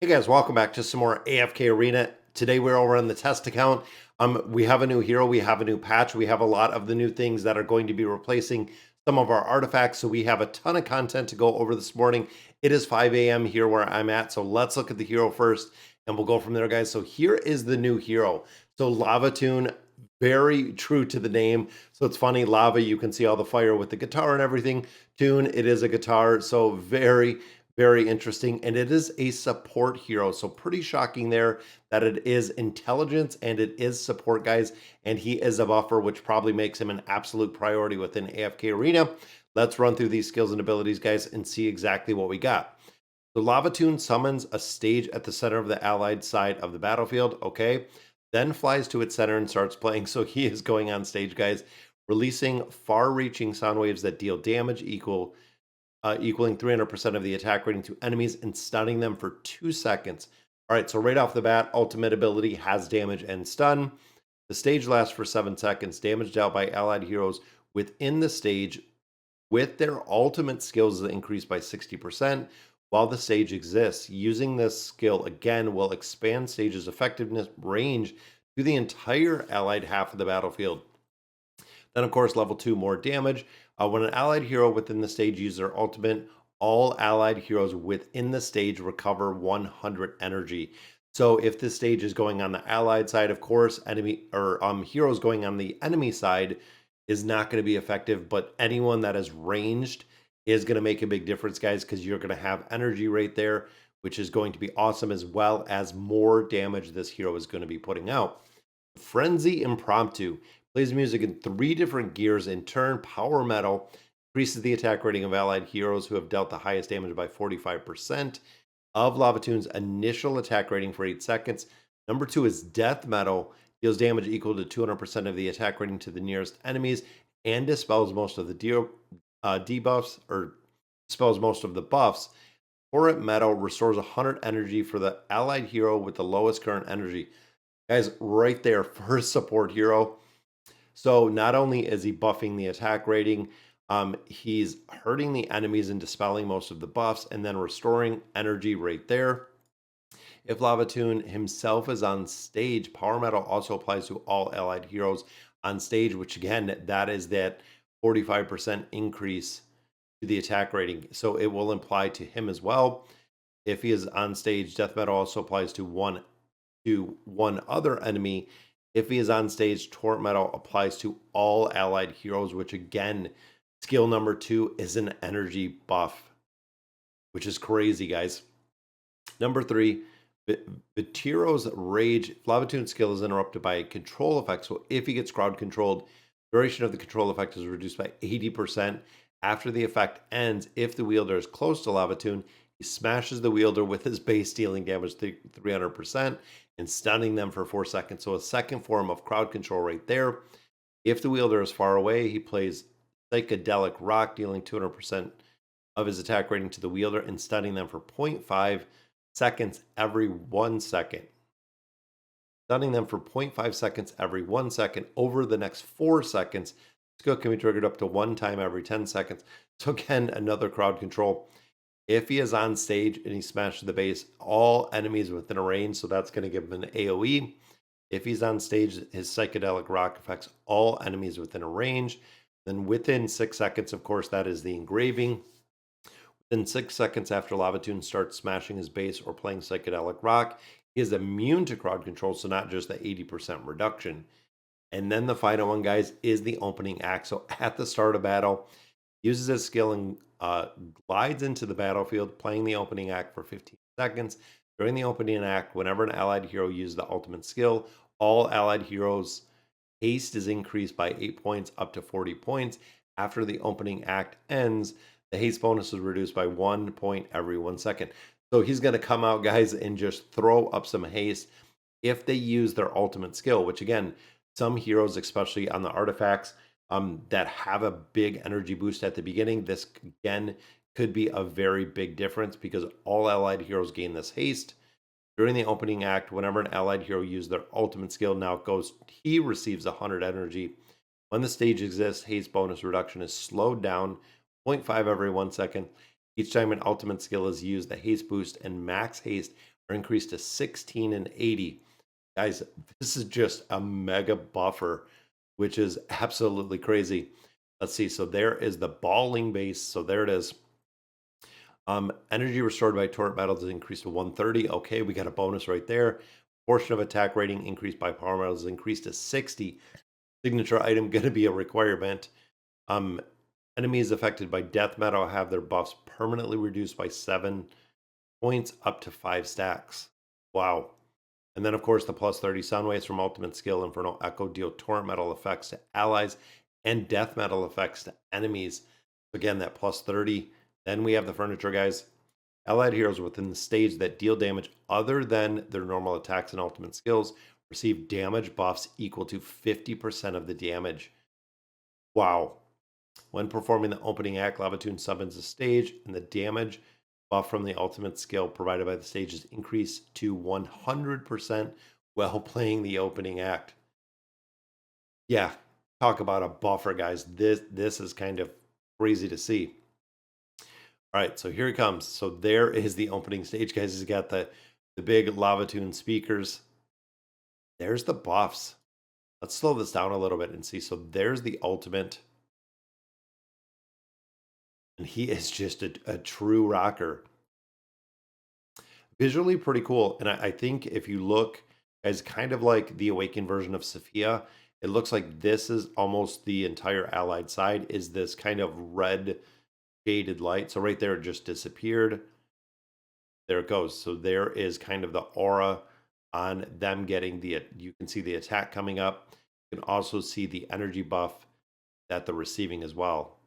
Hey guys, welcome back to some more AFK Arena. Today we're over on the test account. We have a new hero, we have a new patch, we have a lot of the new things that are going to be replacing some of our artifacts. So we have a ton of content to go over this morning. It is 5 a.m. here where I'm at. So let's look at the hero first and we'll go from there, guys. So here is the new hero. So Lavatune, very true to the name. So it's funny, lava, you can see all the fire with the guitar and everything. Tune, it is a guitar. So very interesting, and it is a support hero, so pretty shocking there that it is intelligence and it is support, guys, and he is a buffer, which probably makes him an absolute priority within AFK Arena. Let's run through these skills and abilities, guys, and see exactly what we got. So Lavatune summons a stage at the center of the allied side of the battlefield, okay, then flies to its center and starts playing. So he is going on stage, guys, releasing far-reaching sound waves that deal damage equaling 300% of the attack rating to enemies and stunning them for 2 seconds. All right, so right off the bat, ultimate ability has damage and stun. The stage lasts for 7 seconds. Damage dealt by allied heroes within the stage with their ultimate skills is increased by 60% while the stage exists. Using this skill again will expand stage's effectiveness range to the entire allied half of the battlefield. Then, of course, level 2, more damage. When an allied hero within the stage uses their ultimate, all allied heroes within the stage recover 100 energy. So if this stage is going on the allied side, of course, enemy or heroes going on the enemy side is not going to be effective, but anyone that is ranged is going to make a big difference, guys, because you're going to have energy right there, which is going to be awesome, as well as more damage this hero is going to be putting out. Frenzy Impromptu plays music in 3 different gears in turn. Power Metal increases the attack rating of allied heroes who have dealt the highest damage by 45% of Lavatune's initial attack rating for 8 seconds. Number 2 is Death Metal, deals damage equal to 200% of the attack rating to the nearest enemies and dispels most of the debuffs, or dispels most of the buffs. Torrent Metal restores 100 energy for the allied hero with the lowest current energy. Guys, right there, first support hero. So not only is he buffing the attack rating, he's hurting the enemies and dispelling most of the buffs and then restoring energy right there. If Lavatune himself is on stage, Power Metal also applies to all allied heroes on stage, which again, that is that 45% increase to the attack rating. So it will apply to him as well. If he is on stage, Death Metal also applies to one other enemy. If he is on stage, Torrent Metal applies to all allied heroes, which again, skill number 2 is an energy buff, which is crazy, guys. Number 3, Vitiro's Rage. Lavatune's skill is interrupted by a control effect. So if he gets crowd controlled, duration of the control effect is reduced by 80%. After the effect ends, if the wielder is close to Lavatune, he smashes the wielder with his base, dealing damage 300% and stunning them for 4 seconds. So a second form of crowd control right there. If the wielder is far away, he plays Psychedelic Rock, dealing 200% of his attack rating to the wielder and stunning them for 0.5 seconds every 1 second. Stunning them for 0.5 seconds every 1 second over the next 4 seconds. Skill can be triggered up to 1 time every 10 seconds. So again, another crowd control. If he is on stage and he smashes the base, all enemies within a range, so that's going to give him an AoE. If he's on stage, his Psychedelic Rock affects all enemies within a range. Then within 6 seconds, of course, that is the engraving. Within 6 seconds after Lavatune starts smashing his base or playing Psychedelic Rock, he is immune to crowd control, so not just the 80% reduction. And then the final one, guys, is the opening act. So at the start of battle, uses his skill and glides into the battlefield, playing the opening act for 15 seconds. During the opening act, whenever an allied hero uses the ultimate skill, all allied heroes' haste is increased by 8 points up to 40 points. After the opening act ends, the haste bonus is reduced by 1 point every 1 second. So he's going to come out, guys, and just throw up some haste if they use their ultimate skill, which again, some heroes, especially on the artifacts, that have a big energy boost at the beginning, this again could be a very big difference because all allied heroes gain this haste. During the opening act, whenever an allied hero uses their ultimate skill, now it goes, he receives 100 energy. When the stage exists, haste bonus reduction is slowed down 0.5 every 1 second. Each time an ultimate skill is used, the haste boost and max haste are increased to 16 and 80. Guys, this is just a mega buffer, which is absolutely crazy. Let's see. So there is the balling base. So there it is. Energy restored by torrent metals is increased to 130. Okay, we got a bonus right there. Portion of attack rating increased by power metals is increased to 60. Signature item going to be a requirement. Um, Enemies affected by death metal have their buffs permanently reduced by 7 points up to 5 stacks. Wow. And then, of course, the plus 30 sound waves from Ultimate Skill Infernal Echo deal torrent metal effects to allies and death metal effects to enemies. Again, that plus 30. Then we have the furniture, guys. Allied heroes within the stage that deal damage other than their normal attacks and ultimate skills receive damage buffs equal to 50% of the damage. Wow. When performing the opening act, Lavatune summons the stage, and the damage buff from the ultimate skill provided by the stage is increased to 100% while playing the opening act. Yeah, talk about a buffer, guys. This is kind of crazy to see. All right, so here he comes. So there is the opening stage, guys. He's got the big Lavatune speakers. There's the buffs. Let's slow this down a little bit and see. So there's the ultimate. And he is just a true rocker. Visually pretty cool. And I think if you look as kind of like the awakened version of Sophia, it looks like this is almost the entire allied side is this kind of red shaded light. So right there, it just disappeared. There it goes. So there is kind of the aura on them getting you can see the attack coming up. You can also see the energy buff that they're receiving as well.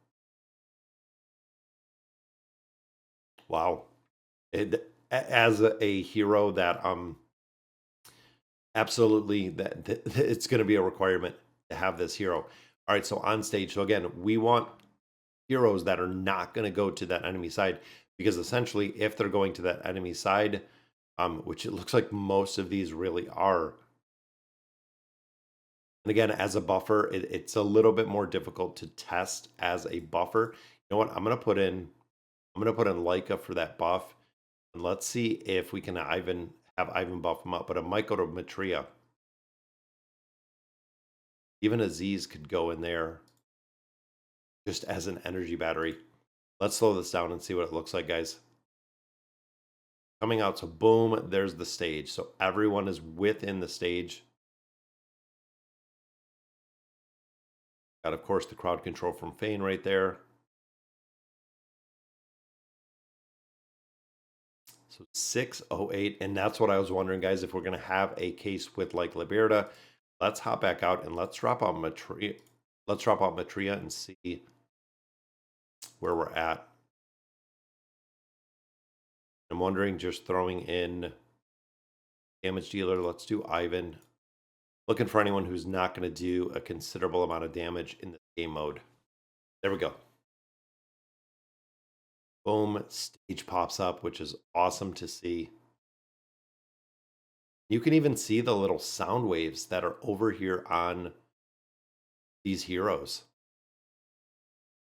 Wow. As a hero that absolutely that it's going to be a requirement to have this hero. All right, so on stage. So again, we want heroes that are not going to go to that enemy side, because essentially if they're going to that enemy side, which it looks like most of these really are. And again, as a buffer, it's a little bit more difficult to test as a buffer. You know what? I'm gonna put in Leica for that buff, and let's see if we can have Ivan buff him up. But it might go to Matria. Even Aziz could go in there just as an energy battery. Let's slow this down and see what it looks like, guys. Coming out, so boom, there's the stage. So everyone is within the stage. Got, of course, the crowd control from Fane right there. So 608, and that's what I was wondering, guys, if we're going to have a case with like Liberta. Let's hop back out and let's drop out Matria. Let's drop out Matria and see where we're at. I'm wondering, just throwing in damage dealer. Let's do Ivan. Looking for anyone who's not going to do a considerable amount of damage in the game mode. There we go. Boom, stage pops up, which is awesome to see. You can even see the little sound waves that are over here on these heroes.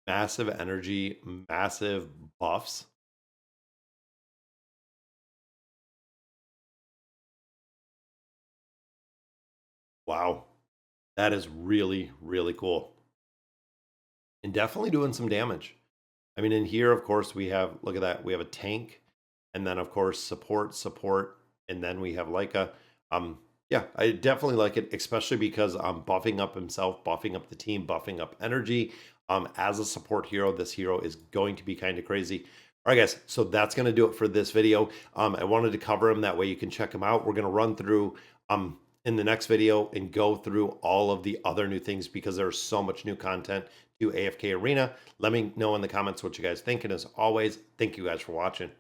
Massive energy, massive buffs. Wow, that is really, really cool. And definitely doing some damage. I mean, in here, of course, we have, look at that, we have a tank, and then, of course, support, and then we have Leica. Yeah, I definitely like it, especially because buffing up himself, buffing up the team, buffing up energy. As a support hero, this hero is going to be kind of crazy. All right, guys, so that's going to do it for this video. I wanted to cover him, that way you can check him out. We're going to run through in the next video and go through all of the other new things, because there's so much new content to AFK Arena. Let me know in the comments what you guys think, and as always, thank you guys for watching.